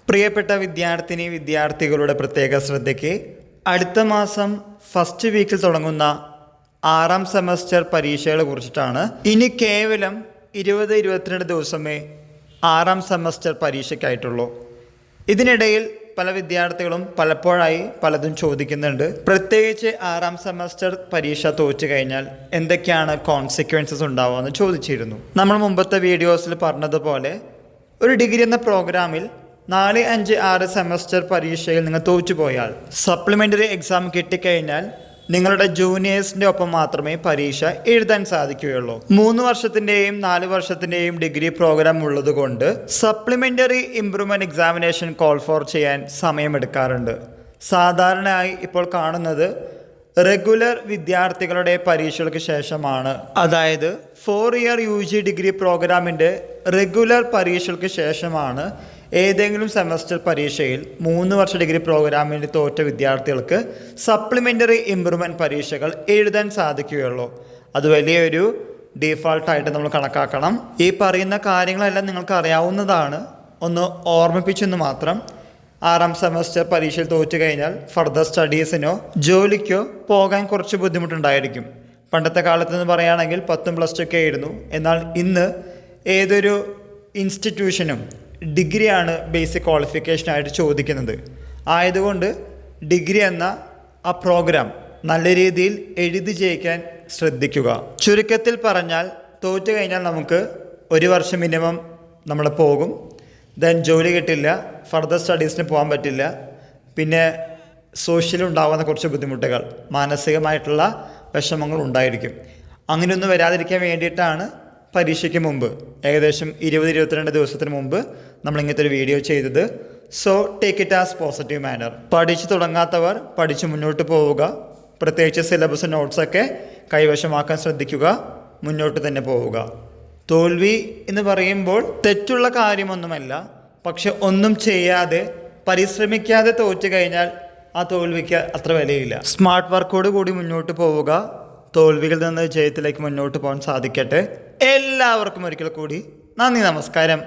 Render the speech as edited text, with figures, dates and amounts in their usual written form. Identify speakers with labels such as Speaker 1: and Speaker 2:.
Speaker 1: പ്രിയപ്പെട്ട വിദ്യാർത്ഥികളുടെ പ്രത്യേക ശ്രദ്ധയ്ക്ക് അടുത്ത മാസം ഫസ്റ്റ് വീക്കിൽ തുടങ്ങുന്ന 6ാം സെമസ്റ്റർ പരീക്ഷകളെ കുറിച്ചിട്ടാണ്. ഇനി കേവലം 22 ദിവസമേ 6ാം സെമസ്റ്റർ പരീക്ഷയ്ക്കായിട്ടുള്ളൂ. ഇതിനിടയിൽ പല വിദ്യാർത്ഥികളും പലപ്പോഴായി പലതും ചോദിക്കുന്നുണ്ട്. പ്രത്യേകിച്ച് 6ാം സെമസ്റ്റർ പരീക്ഷ തോറ്റു കഴിഞ്ഞാൽ എന്തൊക്കെയാണ് കോൺസിക്വൻസസ് ഉണ്ടാവുക എന്ന് ചോദിച്ചിരുന്നു. നമ്മൾ മുമ്പത്തെ വീഡിയോസിൽ പറഞ്ഞതുപോലെ ഒരു ഡിഗ്രി എന്ന പ്രോഗ്രാമിൽ 4, 5, 6 സെമസ്റ്റർ പരീക്ഷയിൽ നിങ്ങൾ തോറ്റുപോയാൽ സപ്ലിമെൻ്ററി എക്സാം കിട്ടിക്കഴിഞ്ഞാൽ നിങ്ങളുടെ ജൂനിയേഴ്സിൻ്റെ ഒപ്പം മാത്രമേ പരീക്ഷ എഴുതാൻ സാധിക്കുകയുള്ളൂ. 3 വർഷത്തിൻ്റെയും 4 വർഷത്തിൻ്റെയും ഡിഗ്രി പ്രോഗ്രാം ഉള്ളതുകൊണ്ട് supplementary improvement examination call for ചെയ്യാൻ സമയമെടുക്കാറുണ്ട്. സാധാരണയായി ഇപ്പോൾ കാണുന്നത് റെഗുലർ വിദ്യാർത്ഥികളുടെ പരീക്ഷകൾക്ക് ശേഷമാണ്. അതായത് 4 ഇയർ UG ഡിഗ്രി പ്രോഗ്രാമിൻ്റെ റെഗുലർ പരീക്ഷകൾക്ക് ശേഷമാണ് ഏതെങ്കിലും സെമസ്റ്റർ പരീക്ഷയിൽ 3 വർഷ ഡിഗ്രി പ്രോഗ്രാമിൽ തോറ്റ വിദ്യാർത്ഥികൾക്ക് സപ്ലിമെൻ്ററി ഇംപ്രൂവ്മെൻറ്റ് പരീക്ഷകൾ എഴുതാൻ സാധിക്കുകയുള്ളൂ. അത് വലിയൊരു ഡീഫാൾട്ടായിട്ട് നമ്മൾ കണക്കാക്കണം. ഈ പറയുന്ന കാര്യങ്ങളെല്ലാം നിങ്ങൾക്ക് അറിയാവുന്നതാണ്. ഒന്ന് ഓർമ്മിപ്പിച്ചെന്ന് മാത്രം. 6ാം സെമസ്റ്റർ പരീക്ഷയിൽ തോറ്റു കഴിഞ്ഞാൽ ഫർദർ സ്റ്റഡീസിനോ ജോലിക്കോ പോകാൻ കുറച്ച് ബുദ്ധിമുട്ടുണ്ടായിരിക്കും. പണ്ടത്തെ കാലത്ത് നിന്ന് പറയുകയാണെങ്കിൽ 10 പ്ലസ് 2 ഒക്കെ ആയിരുന്നു. എന്നാൽ ഇന്ന് ഏതൊരു ഇൻസ്റ്റിറ്റ്യൂഷനും ഡിഗ്രിയാണ് ബേസിക് ക്വാളിഫിക്കേഷനായിട്ട് ചോദിക്കുന്നത്. ആയതുകൊണ്ട് ഡിഗ്രി എന്ന ആ പ്രോഗ്രാം നല്ല രീതിയിൽ എഴുതി ജയിക്കാൻ ശ്രദ്ധിക്കുക. ചുരുക്കത്തിൽ പറഞ്ഞാൽ തോറ്റു കഴിഞ്ഞാൽ നമുക്ക് 1 വർഷം മിനിമം നമ്മൾ പോകും. ദെൻ ജോലി കിട്ടില്ല, ഫർദർ സ്റ്റഡീസിന് പോകാൻ പറ്റില്ല. പിന്നെ സോഷ്യലുണ്ടാകുന്ന കുറച്ച് ബുദ്ധിമുട്ടുകൾ, മാനസികമായിട്ടുള്ള വിഷമങ്ങൾ ഉണ്ടായിരിക്കും. അങ്ങനെയൊന്നും വരാതിരിക്കാൻ വേണ്ടിയിട്ടാണ് പരീക്ഷയ്ക്ക് മുമ്പ് ഏകദേശം 22 ദിവസത്തിന് മുമ്പ് നമ്മളിങ്ങനത്തെ ഒരു വീഡിയോ ചെയ്തത്. So take it as positive manner. പഠിച്ചു തുടങ്ങാത്തവർ പഠിച്ച് മുന്നോട്ട് പോവുക. പ്രത്യേകിച്ച് സിലബസ് നോട്ട്സൊക്കെ കൈവശമാക്കാൻ ശ്രദ്ധിക്കുക. മുന്നോട്ട് തന്നെ പോവുക. തോൽവി എന്ന് പറയുമ്പോൾ തെറ്റുള്ള കാര്യമൊന്നുമല്ല. പക്ഷെ ഒന്നും ചെയ്യാതെ പരിശ്രമിക്കാതെ തോറ്റു കഴിഞ്ഞാൽ ആ തോൽവിക്ക് അത്ര വിലയില്ല. സ്മാർട്ട് വർക്കോട് കൂടി മുന്നോട്ട് പോവുക. തോൽവികളിൽ നിന്ന് ജയത്തിലേക്ക് മുന്നോട്ട് പോകാൻ സാധിക്കട്ടെ. എല്ലാവർക്കും ഒരിക്കൽ കൂടി നന്ദി, നമസ്കാരം.